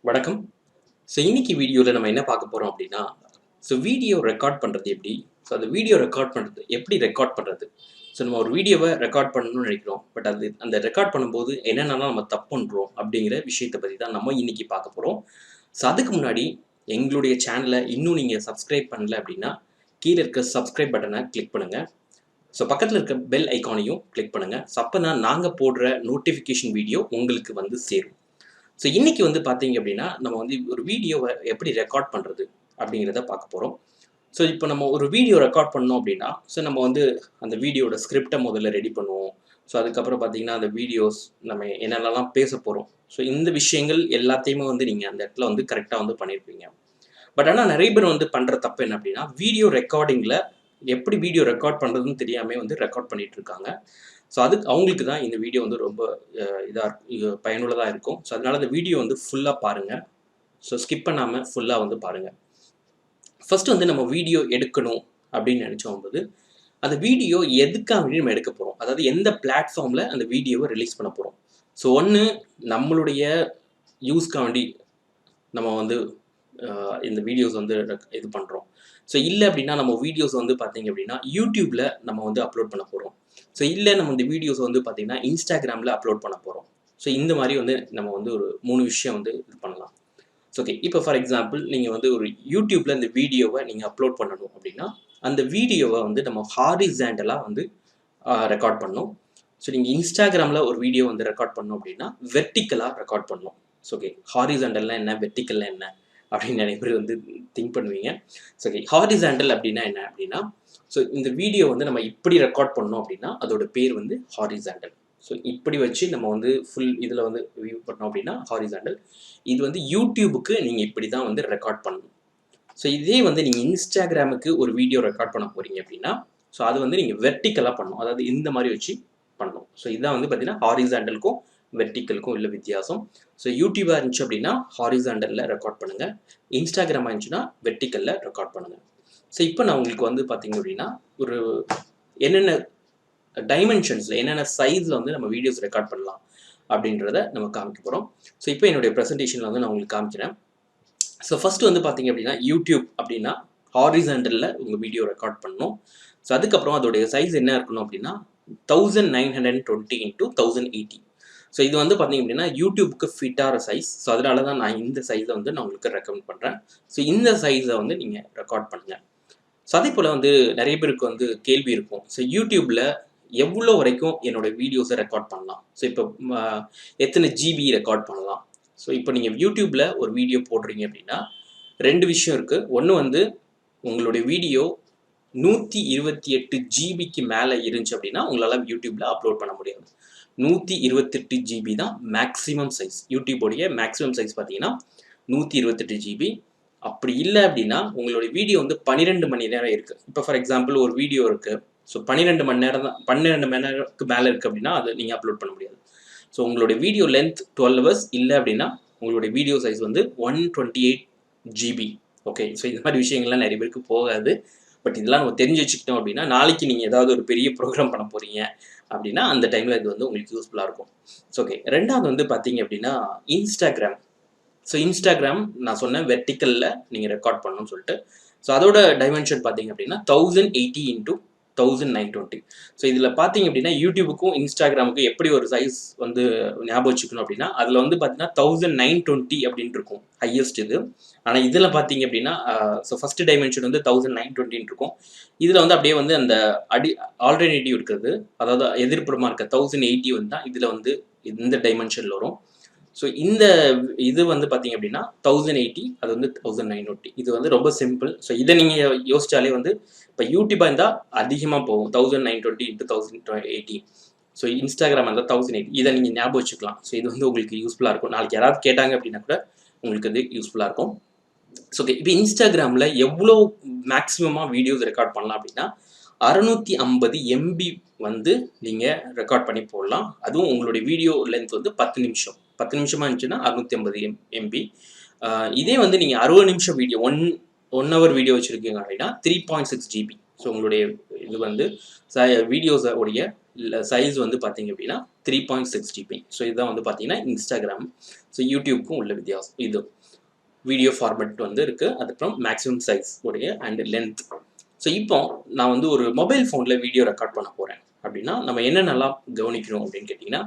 வணக்கம். இன்னைக்கு வீடியோல நம்ம என்ன பார்க்க போறோம் அப்படின்னா, வீடியோ ரெக்கார்ட் பண்றது எப்படி? அந்த வீடியோ ரெக்கார்ட் பண்றது எப்படி ரெக்கார்ட் பண்றது? நம்ம ஒரு வீடியோவ ரெக்கார்ட் பண்ணணும்னு நினைக்கிறோம். பட் அந்த ரெக்கார்ட் பண்ணும்போது என்னென்னலாம் நம்ம தப்பு பண்றோம் அப்படிங்கிற விஷயத்த பத்தி தான் நம்ம இன்னைக்கு பார்க்க போறோம். அதுக்கு முன்னாடி எங்களுடைய சேனல இன்னும் நீங்க சப்ஸ்கிரைப் பண்ணல அப்படின்னா, கீழ இருக்க சப்ஸ்கிரைப் பட்டன கிளிக் பண்ணுங்க. பக்கத்துல இருக்க பெல் ஐகானையும் கிளிக் பண்ணுங்க. அப்பதான் நாங்க போடுற நோட்டிஃபிகேஷன் வீடியோ உங்களுக்கு வந்து சேரும். இன்னைக்கு வந்து பார்த்தீங்க அப்படின்னா, நம்ம வந்து ஒரு வீடியோவ எப்படி ரெக்கார்ட் பண்றது? அப்படிங்கிறத பார்க்க போறோம். இப்போ நம்ம ஒரு வீடியோ ரெக்கார்ட் பண்ணோம் அப்படின்னா, நம்ம வந்து அந்த வீடியோட ஸ்கிரிப்ட்ட முதல்ல ரெடி பண்ணுவோம். அதுக்கப்புறம் பார்த்தீங்கன்னா, அந்த வீடியோஸ் நம்ம என்னென்னலாம் பேசப் போறோம். இந்த விஷயங்கள் எல்லாத்தையுமே வந்து நீங்க அந்த இடத்துல வந்து கரெக்ட்டா வந்து பண்ணியிருப்பீங்க. பட் ஆனா நெறைய பேர் வந்து பண்ற தப்பு என்ன அப்படின்னா, வீடியோ ரெக்கார்டிங்ல எப்படி வீடியோ ரெக்கார்ட் பண்றதுன்னு தெரியாமயே வந்து ரெக்கார்ட் பண்ணிட்டு இருக்காங்க. அதுக்கு அவங்களுக்கு தான் இந்த வீடியோ வந்து ரொம்ப இதா பயனுள்ளதா இருக்கும். அதனால அந்த வீடியோ வந்து ஃபுல்லா பாருங்க. ஸ்கிப் பண்ணாம ஃபுல்லா வந்து பாருங்க. ஃபர்ஸ்ட் வந்து நம்ம வீடியோ எடுக்கணும் அப்படின்னு நெனைச்சோம்போது, அந்த வீடியோ எதுக்காக வேண்டி நம்ம எடுக்க போறோம்? அதாவது எந்த பிளாட்ஃபார்ம்ல அந்த வீடியோவ ரிலீஸ் பண்ண போறோம்? ஒண்ணு நம்மளுடைய யூஸ்க்காக வேண்டி நம்ம வந்து இந்த வீடியோஸ் வந்து இது பண்றோம். இல்ல அப்படின்னா நம்ம வீடியோஸ் வந்து பார்த்தீங்க அப்படின்னா, YouTubeல நம்ம வந்து அப்லோட் பண்ண போறோம். இல்ல நம்ம இந்த வீடியோஸ் வந்து பார்த்தீங்கன்னா, Instagramல அப்லோட் பண்ண போறோம். இந்த மாரி வந்து நம்ம வந்து ஒரு 3 விஷயம் வந்து இது பண்ணலாம். ஓகே. இப்போ ஃபார் எக்ஸாம்பிள் நீங்க வந்து ஒரு YouTubeல இந்த வீடியோவ நீங்க அப்லோட் பண்ணணும் அப்படின்னா, அந்த வீடியோவ வந்து நம்ம ஹாரிசான்டலா வந்து ரெக்கார்ட் பண்ணணும். நீங்க Instagramல ஒரு வீடியோ வந்து ரெக்கார்ட் பண்ணணும் அப்படின்னா, வெர்டிகலா ரெக்கார்ட் பண்ணணும். ஓகே. ஹாரிசான்டல்னா என்ன? வெர்டிகல்னா என்ன? அப்படின்னு நெறைய பேர் வந்து திங்க் பண்ணுவீங்க. ஓகே. ஹாரிசான்டல் அப்படின்னா என்ன அப்படின்னா, இந்த வீடியோ வந்து நம்ம இப்படி ரெக்கார்ட் பண்ணோம் அப்படின்னா, அதோட பேர் வந்து ஹாரிசான்டல். இப்படி வச்சு நம்ம வந்து ஃபுல் இதுல வந்து வியூ பண்ணோம் அப்படின்னா ஹாரிசான்டல். இது வந்து YouTubeக்கு நீங்க இப்படி தான் வந்து ரெக்கார்ட் பண்ணணும். இதே வந்து நீங்க Instagramக்கு ஒரு வீடியோ ரெக்கார்ட் பண்ண போறீங்க அப்படின்னா, அது வந்து நீங்க வெர்டிகலா பண்ணணும். அதாவது இந்த மாரி வச்சு பண்ணணும். இதான் வந்து பார்த்தீங்கன்னா, ஹாரிசான்டலுக்கும் வெர்டிகலுக்கும் உள்ள வித்தியாசம். YouTubeஆ இருந்துச்சு அப்படின்னா, ஹாரிசான்டல்ல ரெக்கார்ட் பண்ணுங்க. Instagramஆ இருந்துச்சுன்னா, வெர்டிகல்ல ரெக்கார்ட் பண்ணுங்க. இப்ப நான் உங்களுக்கு வந்து பார்த்தீங்க அப்படின்னா, ஒரு என்னென்ன டைமென்ஷன்ஸ்ல என்னென்ன சைஸ்ல வந்து நம்ம வீடியோஸ் ரெக்கார்ட் பண்ணலாம் அப்படின்றத நம்ம காமிக்க போறோம். இப்போ என்னுடைய பிரசன்டேஷன்ல வந்து நான் உங்களுக்கு காமிக்கிறேன். ஃபர்ஸ்ட் வந்து பார்த்தீங்க அப்படின்னா, YouTube அப்படின்னா ஹாரிசான்டல்ல உங்க வீடியோ ரெக்கார்ட் பண்ணணும். அதுக்கப்புறம் அதோடைய சைஸ் என்ன இருக்கணும் அப்படின்னா, 1920 இன்டு 1080. இது வந்து பார்த்தீங்க அப்படின்னா, YouTubeக்கு ஃபிட் ஆற சைஸ். அதனால தான் நான் இந்த சைஸ வந்து நான் உங்களுக்கு ரெக்கமெண்ட் பண்றேன். இந்த சைஸ வந்து நீங்க ரெக்கார்ட் பண்ணுங்க. அதேபோல வந்து நெறைய பேருக்கு வந்து கேள்வி இருக்கும். YouTubeல எவ்வளோ வரைக்கும் என்னோட வீடியோஸ ரெக்கார்ட் பண்ணலாம்? இப்போ ம எத்தன ஜிபி ரெக்கார்ட் பண்ணலாம்? இப்போ நீங்க YouTubeல ஒரு வீடியோ போடுறீங்க அப்படின்னா, 2 விஷயம் இருக்கு. ஒண்ணு வந்து உங்களுடைய வீடியோ 128 ஜிபிக்கு மேல இருந்துச்சு அப்படின்னா, உங்களால YouTubeல அப்லோட் பண்ண முடியாது. 128 ஜிபி தான் மேக்ஸிமம் சைஸ். YouTube உடைய மேக்ஸிமம் சைஸ் பார்த்தீங்கன்னா, 128 ஜிபி. அப்படி இல்ல அப்படின்னா, உங்களுடைய வீடியோ வந்து 12 மணி நேரம் இருக்கு. இப்போ ஃபார் எக்ஸாம்பிள் ஒரு வீடியோ இருக்கு. 12 மணி நேரம் தான் 12 மணி நேரத்துக்கு மேல இருக்கு அப்படின்னா, அத நீங்க அப்லோட் பண்ண முடியாது. உங்களுடைய வீடியோ லென்த் 12 ஹவர்ஸ் இல்ல அப்படின்னா, உங்களுடைய வீடியோ சைஸ் வந்து 128 ஜிபி. ஓகே. இந்த மாரி விஷயங்கள்லாம் நெறைய பேருக்கு போகாது. பட் இதெல்லாம் நம்ம தெரிஞ்சு வச்சுக்கிட்டோம் அப்படின்னா, நாளைக்கு நீங்க ஏதாவது ஒரு பெரிய ப்ரோகிராம் பண்ண போறீங்க அப்படின்னா, அந்த டைம்ல இது வந்து உங்களுக்கு யூஸ்ஃபுல்லா இருக்கும். ஓகே. 2வது வந்து பார்த்தீங்க அப்படின்னா, Instagram. Instagram நான் சொன்னேன் வெர்டிகல்ல நீங்க ரெக்கார்ட் பண்ணணும்னு சொல்லிட்டு. அதோட டைமென்ஷன் பார்த்தீங்க அப்படின்னா 1080 இன்டு 1920. இதுல பார்த்தீங்க அப்படின்னா YouTubeக்கும் Instagramக்கும் எப்படி ஒரு சைஸ் வந்து ஞாபகம் வச்சுக்கணும் அப்படின்னா, அதுல வந்து பார்த்தீங்கன்னா 1920 அப்படின்னு இருக்கும். ஹையஸ்ட் இது. ஆனா இதுல பார்த்தீங்க அப்படின்னா, ஃபர்ஸ்ட் டைமென்ஷன் வந்து 1920 இருக்கும். இதுல வந்து அப்படியே வந்து அந்த ஆல்டர்னேட்டிவ் இருக்கிறது. அதாவது எதிர்ப்புறமா இருக்க 1080 வந்து தான் இதுல வந்து இந்த டைமென்ஷன்ல வரும். இந்த இது வந்து பார்த்தீங்க அப்படின்னா 1080 அது வந்து 1920. இது வந்து ரொம்ப சிம்பிள். இத நீங்க யோசிச்சாலே வந்து இப்ப YouTubeஆ இருந்தா அதிகமா போகும். 1920 இன்டு 1080. Instagram இருந்தா 1080. இத நீங்க ஞாபகம் வச்சுக்கலாம். இது வந்து உங்களுக்கு யூஸ்ஃபுல்லா இருக்கும். நாளைக்கு யாராவது கேட்டாங்க அப்படின்னா கூட உங்களுக்கு இது யூஸ்ஃபுல்லா இருக்கும். ஓகே. இப்ப Instagramல எவ்வளோ மேக்ஸிமமா வீடியோஸ் ரெக்கார்ட் பண்ணலாம் அப்படின்னா, 650 எம்பி வந்து நீங்க ரெக்கார்ட் பண்ணி போடலாம். அதுவும் உங்களுடைய வீடியோ லென்த் வந்து 10 நிமிஷம். 10 நிமிஷமா இருந்துச்சுன்னா 650 எம்பி. இதே வந்து நீங்க 60 நிமிஷம் வீடியோ 1 ஹவர் வீடியோ வச்சிருக்கீங்க அப்படின்னா 3.6 ஜிபி. ஸோ உங்களுடைய இது வந்து வீடியோஸை உடைய சைஸ் வந்து பார்த்தீங்க அப்படின்னா 3.6 ஜிபி. ஸோ இதுதான் வந்து பார்த்தீங்கன்னா இன்ஸ்டாகிராம். ஸோ யூடியூப்க்கும் உள்ள வித்தியாசம் இது. வீடியோ ஃபார்மேட் வந்து இருக்குது. அதுக்கப்புறம் மேக்ஸிமம் சைஸ் உடைய அண்ட் லென்த். ஸோ இப்போ நான் வந்து ஒரு மொபைல் ஃபோனில் வீடியோ ரெக்கார்ட் பண்ண போகிறேன் அப்படின்னா நம்ம என்னென்னலாம் கவனிக்கணும் அப்படின்னு கேட்டிங்கன்னா,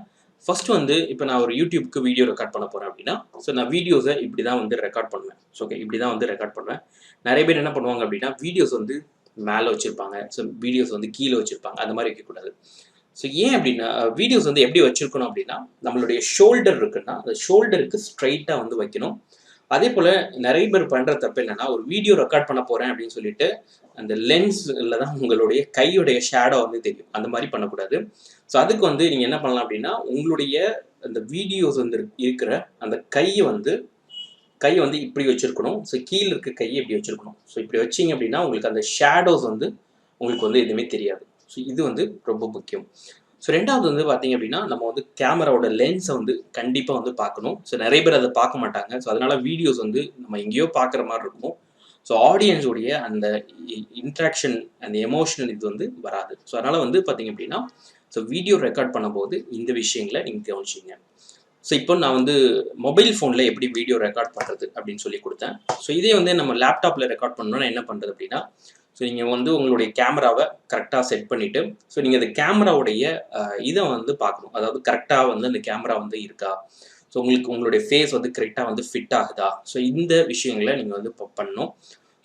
ஃபர்ஸ்ட் வந்து இப்போ நான் ஒரு யூடியூப்க்கு வீடியோ ரெக்கார்ட் பண்ண போகிறேன் அப்படின்னா, ஸோ நான் வீடியோஸை இப்படி தான் வந்து ரெக்கார்ட் பண்ணுவேன். ஸோ ஓகே, இப்படி தான் வந்து ரெக்கார்ட் பண்ணுவேன். நிறைய பேர் என்ன பண்ணுவாங்க அப்படின்னா, வீடியோஸ் வந்து மேலே வச்சுருப்பாங்க, ஸோ வீடியோஸ் வந்து கீழே வச்சுருப்பாங்க, அந்த மாதிரி வைக்கக்கூடாது. ஸோ ஏன் அப்படின்னா, வீடியோஸ் வந்து எப்படி வச்சுருக்கணும் அப்படின்னா, நம்மளுடைய ஷோல்டர் இருக்குன்னா அந்த ஷோல்டருக்கு ஸ்ட்ரைட்டாக வந்து வைக்கணும். அதே போல் நிறைய பேர் பண்ணுற தப்பு என்னென்னா, ஒரு வீடியோ ரெக்கார்ட் பண்ண போகிறேன் அப்படின்னு சொல்லிட்டு அந்த லென்ஸில் தான் உங்களுடைய கையுடைய ஷேடோ வந்து தெரியும். அந்த மாதிரி பண்ணக்கூடாது. ஸோ அதுக்கு வந்து நீங்கள் என்ன பண்ணலாம் அப்படின்னா, உங்களுடைய அந்த வீடியோஸ் வந்து இருக்கிற அந்த கையை வந்து இப்படி வச்சுருக்கணும். ஸோ கீழே இருக்க கையை இப்படி வச்சுருக்கணும். ஸோ இப்படி வச்சிங்க அப்படின்னா உங்களுக்கு அந்த ஷேடோஸ் வந்து உங்களுக்கு வந்து எதுவுமே தெரியாது. ஸோ இது வந்து ரொம்ப முக்கியம். ஸோ ரெண்டாவது வந்து பார்த்தீங்க அப்படின்னா, நம்ம வந்து கேமராவோட லென்ஸை வந்து கண்டிப்பாக வந்து பார்க்கணும். ஸோ நிறைய பேர் அதை பார்க்க மாட்டாங்க. ஸோ அதனால் வீடியோஸ் வந்து நம்ம எங்கேயோ பார்க்குற மாதிரி இருக்கும். ஸோ ஆடியன்ஸுடைய அந்த இன்ட்ராக்ஷன் அந்த எமோஷனல் இது வந்து வராது. ஸோ அதனால் வந்து பார்த்தீங்க அப்படின்னா, ஸோ வீடியோ ரெக்கார்ட் பண்ணும்போது இந்த விஷயங்களை நீங்கள் கவனிச்சிங்க. ஸோ இப்போ நான் வந்து மொபைல் ஃபோனில் எப்படி வீடியோ ரெக்கார்ட் பண்ணுறது அப்படின்னு சொல்லி கொடுத்தேன். ஸோ இதே வந்து நம்ம லேப்டாப்பில் ரெக்கார்ட் பண்ணணும்னா என்ன பண்ணுறது அப்படின்னா, ஸோ நீங்கள் வந்து உங்களுடைய கேமராவை கரெக்டாக செட் பண்ணிவிட்டு, ஸோ நீங்கள் அந்த கேமராவுடைய இதை வந்து பார்க்கணும். அதாவது கரெக்டாக வந்து அந்த கேமரா வந்து இருக்கா, ஸோ உங்களுடைய ஃபேஸ் வந்து கரெக்டாக வந்து ஃபிட் ஆகுதா, ஸோ இந்த விஷயங்களை நீங்கள் வந்து பண்ணணும்.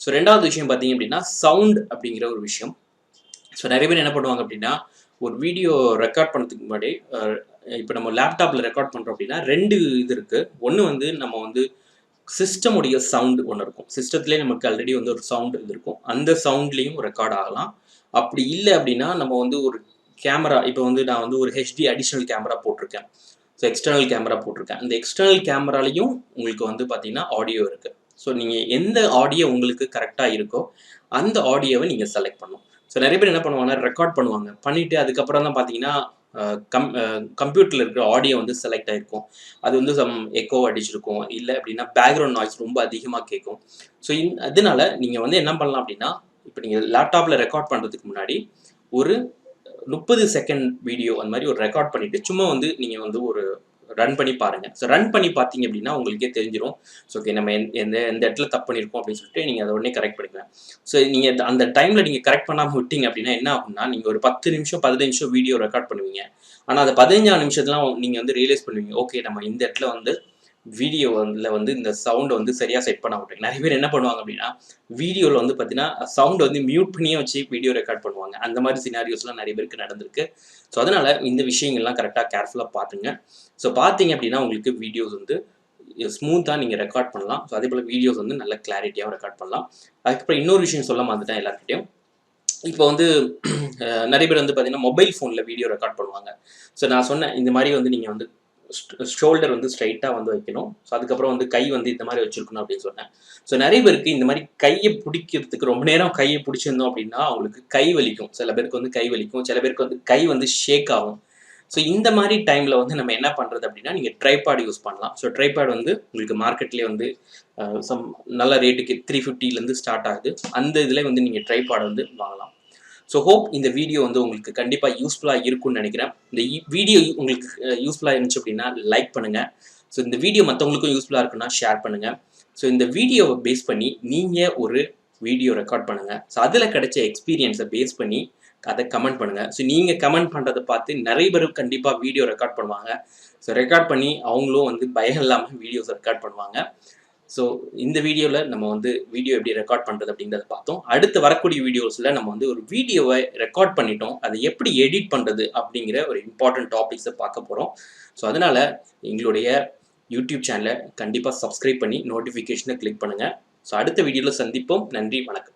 ஸோ ரெண்டாவது விஷயம் பார்த்தீங்க அப்படின்னா, சவுண்ட் அப்படிங்கிற ஒரு விஷயம். ஸோ நிறைய பேர் என்ன பண்ணுவாங்க அப்படின்னா, ஒரு வீடியோ ரெக்கார்ட் பண்ணுறதுக்கு முன்னாடி இப்போ நம்ம லேப்டாப்பில் ரெக்கார்ட் பண்ணுறோம் அப்படின்னா 2 இது இருக்குது. ஒன்று வந்து நம்ம வந்து சிஸ்டமுடைய சவுண்டு ஒன்று இருக்கும். சிஸ்டத்துலேயே நமக்கு ஆல்ரெடி வந்து ஒரு சவுண்டு இது இருக்கும். அந்த சவுண்ட்லேயும் ரெக்கார்ட் ஆகலாம். அப்படி இல்லை அப்படின்னா நம்ம வந்து ஒரு கேமரா இப்போ வந்து நான் வந்து ஒரு ஹெச்டி அடிஷ்னல் கேமரா போட்டிருக்கேன். ஸோ எக்ஸ்டர்னல் கேமரா போட்டிருக்கேன். அந்த எக்ஸ்டர்னல் கேமராலையும் உங்களுக்கு வந்து பார்த்தீங்கன்னா ஆடியோ இருக்குது. ஸோ நீங்கள் எந்த ஆடியோ உங்களுக்கு கரெக்டாக இருக்கோ அந்த ஆடியோவை நீங்கள் செலக்ட் பண்ணணும். ஸோ நிறைய பேர் என்ன பண்ணுவாங்கன்னா ரெக்கார்ட் பண்ணுவாங்க. பண்ணிவிட்டு அதுக்கப்புறம் தான் பார்த்தீங்கன்னா கம்ப்யூட்டரில் இருக்கிற ஆடியோ வந்து செலக்ட் ஆகிருக்கும். அது வந்து எக்கோ அடிச்சிருக்கும். இல்லை அப்படின்னா பேக்ரவுண்ட் நாய்ஸ் ரொம்ப அதிகமாக கேட்கும். ஸோ அதனால நீங்கள் வந்து என்ன பண்ணலாம் அப்படின்னா, இப்போ நீங்கள் லேப்டாப்பில் ரெக்கார்ட் பண்ணுறதுக்கு முன்னாடி ஒரு 30 செகண்ட் வீடியோ அந்த மாதிரி ஒரு ரெக்கார்ட் பண்ணிவிட்டு சும்மா வந்து நீங்கள் வந்து ஒரு ரன் பண்ணி பாருங்கள். ஸோ ரன் பண்ணி பார்த்தீங்க அப்படின்னா உங்களுக்கே தெரிஞ்சிடும். ஸோ ஓகே, நம்ம எந்த இடத்துல தப்பு பண்ணியிருக்கோம் அப்படின்னு சொல்லிட்டு நீங்கள் அதை உடனே கரெக்ட் பண்ணிக்கலாம். ஸோ நீங்கள் அந்த டைமில் நீங்கள் கரெக்ட் பண்ணாமல் விட்டீங்க அப்படின்னா என்ன ஆகும்னா, நீங்கள் ஒரு 10 நிமிஷம் 15 நிமிஷம் வீடியோ ரெக்கார்ட் பண்ணுவீங்க. ஆனால் அந்த 15ஆம் நிமிஷத்துலாம் நீங்கள் வந்து ரியலைஸ் பண்ணுவீங்க, ஓகே நம்ம இந்த இடத்துல வந்து வீடியோவில் வந்து இந்த சவுண்டை வந்து சரியாக செட் பண்ண மாட்டேங்க. நிறைய பேர் என்ன பண்ணுவாங்க அப்படின்னா, வீடியோவில் வந்து பார்த்தீங்கன்னா சவுண்டை வந்து மியூட் பண்ணியே வச்சு வீடியோ ரெக்கார்ட் பண்ணுவாங்க. அந்த மாதிரி சினாரியோஸ்லாம் நிறைய பேருக்கு நடந்திருக்கு. ஸோ அதனால் இந்த விஷயங்கள்லாம் கரெக்டாக கேர்ஃபுல்லாக பார்த்துங்க. ஸோ பார்த்தீங்க அப்படின்னா உங்களுக்கு வீடியோஸ் வந்து ஸ்மூத்தாக நீங்கள் ரெக்கார்ட் பண்ணலாம். ஸோ அதே போல் வீடியோஸ் வந்து நல்ல கிளாரிட்டியாகவும் ரெக்கார்ட் பண்ணலாம். அதுக்கப்புறம் இன்னொரு விஷயம் சொல்ல மாட்டேன் எல்லாருக்கிட்டையும். இப்போ வந்து நிறைய பேர் வந்து பார்த்தீங்கன்னா மொபைல் ஃபோனில் வீடியோ ரெக்கார்ட் பண்ணுவாங்க. ஸோ நான் சொன்னேன் இந்த மாதிரி வந்து நீங்கள் வந்து ஷோல்டர் வந்து ஸ்ட்ரைட்டாக வந்து வைக்கணும். ஸோ அதுக்கப்புறம் வந்து கை வந்து இந்த மாதிரி வச்சுருக்கணும் அப்படின்னு சொன்னேன். ஸோ நிறைய பேருக்கு இந்த மாதிரி கையை பிடிக்கிறதுக்கு ரொம்ப நேரம் கையை பிடிச்சிருந்தோம் அப்படின்னா அவங்களுக்கு கை வலிக்கும். சில பேருக்கு வந்து கை வலிக்கும், சில பேருக்கு வந்து கை வந்து ஷேக் ஆகும். ஸோ இந்த மாதிரி டைமில் வந்து நம்ம என்ன பண்ணுறது அப்படின்னா, நீங்கள் ட்ரைபாட் யூஸ் பண்ணலாம். ஸோ ட்ரைபாட் வந்து உங்களுக்கு மார்க்கெட்லேயே வந்து நல்ல ரேட்டுக்கு 350லேருந்து ஸ்டார்ட் ஆகுது. அந்த இதில் வந்து நீங்கள் ட்ரைபாட் வந்து வாங்கலாம். ஸோ ஹோப் இந்த வீடியோ வந்து உங்களுக்கு கண்டிப்பாக யூஸ்ஃபுல்லாக இருக்கும்னு நினைக்கிறேன். இந்த வீடியோ உங்களுக்கு யூஸ்ஃபுல்லாக இருந்துச்சு அப்படின்னா லைக் பண்ணுங்கள். ஸோ இந்த வீடியோ மற்றவங்களுக்கும் யூஸ்ஃபுல்லாக இருக்குன்னா ஷேர் பண்ணுங்கள். ஸோ இந்த வீடியோவை பேஸ் பண்ணி நீங்கள் ஒரு வீடியோ ரெக்கார்ட் பண்ணுங்கள். ஸோ அதில் கிடைச்ச எக்ஸ்பீரியன்ஸை பேஸ் பண்ணி அதை கமெண்ட் பண்ணுங்கள். ஸோ நீங்கள் கமெண்ட் பண்ணுறதை பார்த்து நிறைய பேர் கண்டிப்பாக வீடியோ ரெக்கார்ட் பண்ணுவாங்க. ஸோ ரெக்கார்ட் பண்ணி அவங்களும் வந்து பயம் இல்லாமல் வீடியோஸ் ரெக்கார்ட் பண்ணுவாங்க. ஸோ இந்த வீடியோவில் நம்ம வந்து வீடியோ எப்படி ரெக்கார்ட் பண்ணுறது அப்படிங்கிறத பார்த்தோம். அடுத்து வரக்கூடிய வீடியோஸில் நம்ம வந்து ஒரு வீடியோவை ரெக்கார்ட் பண்ணிட்டோம், அதை எப்படி எடிட் பண்ணுறது அப்படிங்கிற ஒரு இம்பார்ட்டன்ட் டாபிக்ஸை பார்க்க போகிறோம். ஸோ அதனால் எங்களுடைய யூடியூப் சேனலை கண்டிப்பாக சப்ஸ்கிரைப் பண்ணி நோட்டிஃபிகேஷனை கிளிக் பண்ணுங்கள். ஸோ அடுத்த வீடியோவில் சந்திப்போம். நன்றி, வணக்கம்.